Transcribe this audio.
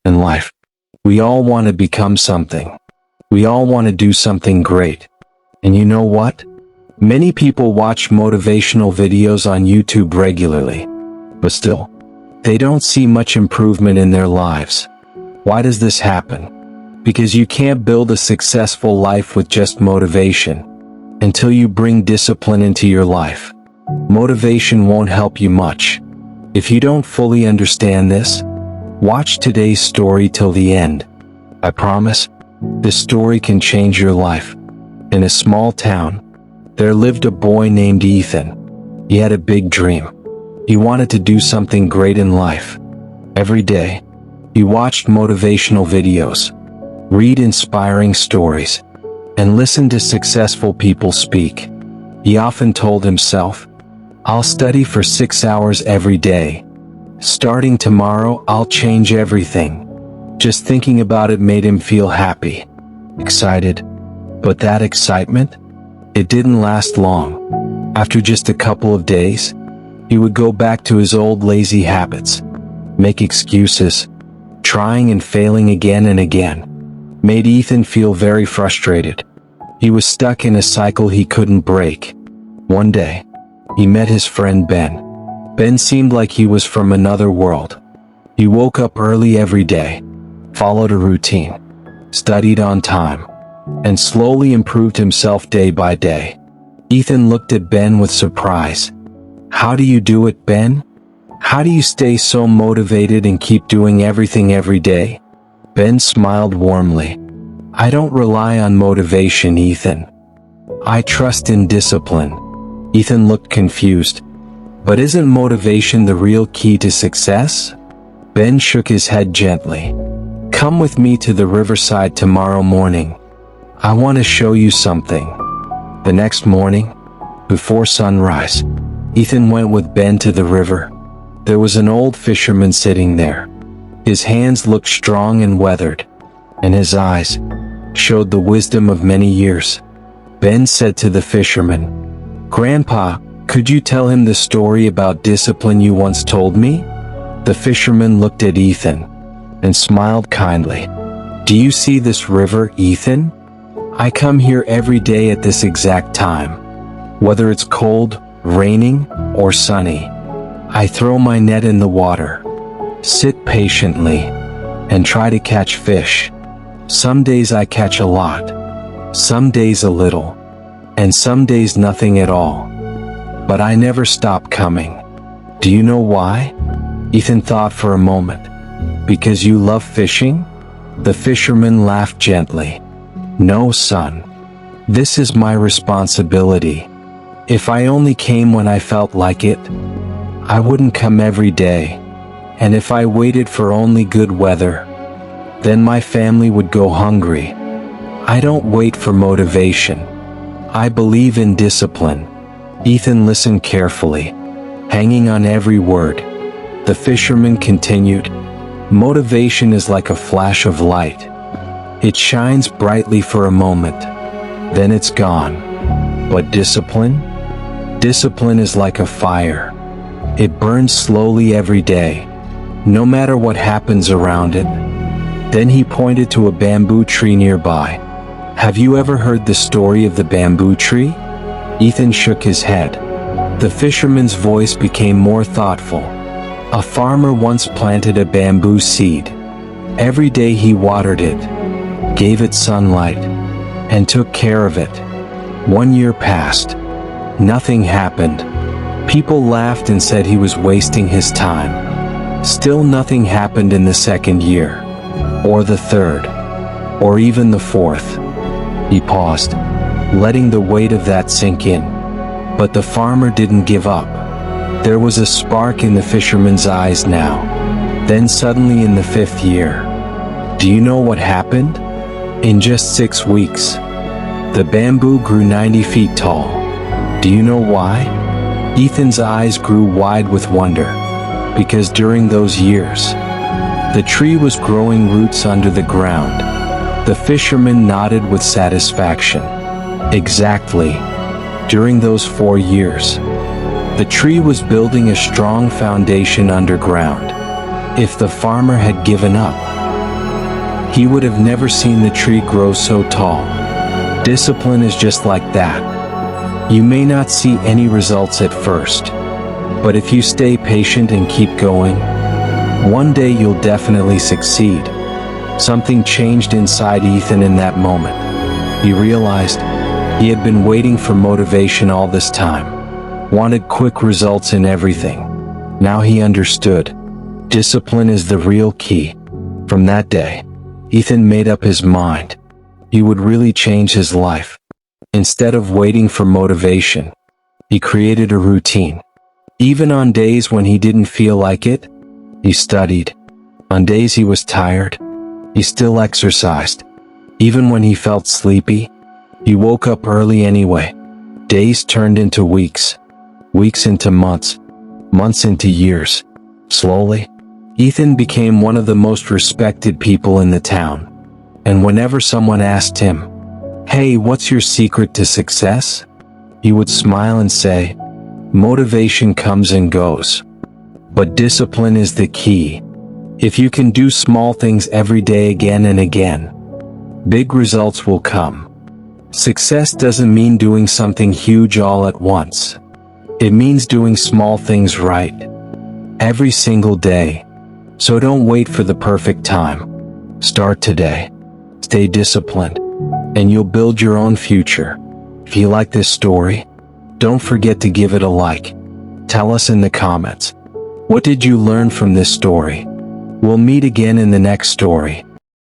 In life, we all want to become something. We all want to do something great. And you know what? Many people watch motivational videos on YouTube regularly, but still, they don't see much improvement in their lives. Why does this happen? Because you can't build a successful life with just motivation until you bring discipline into your life. Motivation won't help you much. If you don't fully understand this, watch today's story till the end. I promise, this story can change your life. In a small town, there lived a boy named Ethan. He had a big dream. He wanted to do something great in life. Every day, he watched motivational videos, read inspiring stories, and listen to successful people speak. He often told himself, "I'll study for 6 hours every day. Starting tomorrow, I'll change everything." Just thinking about it made him feel happy, excited. But that excitement, it didn't last long. After just a couple of days, he would go back to his old lazy habits, make excuses, trying and failing again and again. Made Ethan feel very frustrated. He was stuck in a cycle he couldn't break. One day, he met his friend Ben. Ben seemed like he was from another world. He woke up early every day, followed a routine, studied on time, and slowly improved himself day by day. Ethan looked at Ben with surprise. "How do you do it, Ben? How do you stay so motivated and keep doing everything every day?" Ben smiled warmly. "I don't rely on motivation, Ethan. I trust in discipline." Ethan looked confused. "But isn't motivation the real key to success?" Ben shook his head gently. "Come with me to the riverside tomorrow morning. I want to show you something." The next morning, before sunrise, Ethan went with Ben to the river. There was an old fisherman sitting there. His hands looked strong and weathered, and his eyes showed the wisdom of many years. Ben said to the fisherman, "Grandpa, could you tell him the story about discipline you once told me?" The fisherman looked at Ethan and smiled kindly. "Do you see this river, Ethan? I come here every day at this exact time. Whether it's cold, raining, or sunny, I throw my net in the water, sit patiently, and try to catch fish. Some days I catch a lot, some days a little, and some days nothing at all. But I never stop coming. Do you know why?" Ethan thought for a moment. "Because you love fishing?" The fisherman laughed gently. "No, son. This is my responsibility. If I only came when I felt like it, I wouldn't come every day. And if I waited for only good weather, then my family would go hungry. I don't wait for motivation. I believe in discipline." Ethan listened carefully, hanging on every word. The fisherman continued, "Motivation is like a flash of light. It shines brightly for a moment, then it's gone. But discipline? Discipline is like a fire. It burns slowly every day, no matter what happens around it." Then he pointed to a bamboo tree nearby. "Have you ever heard the story of the bamboo tree?" Ethan shook his head. The fisherman's voice became more thoughtful. "A farmer once planted a bamboo seed. Every day he watered it, gave it sunlight, and took care of it. 1 year passed. Nothing happened. People laughed and said he was wasting his time. Still nothing happened in the second year, or the third, or even the fourth." He paused, letting the weight of that sink in. But the farmer didn't give up. There was a spark in the fisherman's eyes now. Then suddenly in the 5th year, do you know what happened? In just 6 weeks, the bamboo grew 90 feet tall. Do you know why? Ethan's eyes grew wide with wonder. Because during those years, the tree was growing roots under the ground. The fisherman nodded with satisfaction. Exactly. During those 4 years, the tree was building a strong foundation underground. If the farmer had given up, he would have never seen the tree grow so tall. Discipline is just like that. You may not see any results at first, but if you stay patient and keep going, one day you'll definitely succeed. Something changed inside Ethan in that moment. He realized he had been waiting for motivation all this time, wanted quick results in everything. Now he understood. Discipline is the real key. From that day, Ethan made up his mind. He would really change his life. Instead of waiting for motivation, he created a routine. Even on days when he didn't feel like it, he studied. On days he was tired, he still exercised. Even when he felt sleepy, he woke up early anyway. Days turned into weeks, weeks into months, months into years. Slowly, Ethan became one of the most respected people in the town. And whenever someone asked him, "Hey, what's your secret to success?" he would smile and say, "Motivation comes and goes, but discipline is the key. If you can do small things every day again and again, big results will come." Success doesn't mean doing something huge all at once. It means doing small things right, every single day. So don't wait for the perfect time. Start today. Stay disciplined, and you'll build your own future. If you like this story, don't forget to give it a like. Tell us in the comments, what did you learn from this story? We'll meet again in the next story.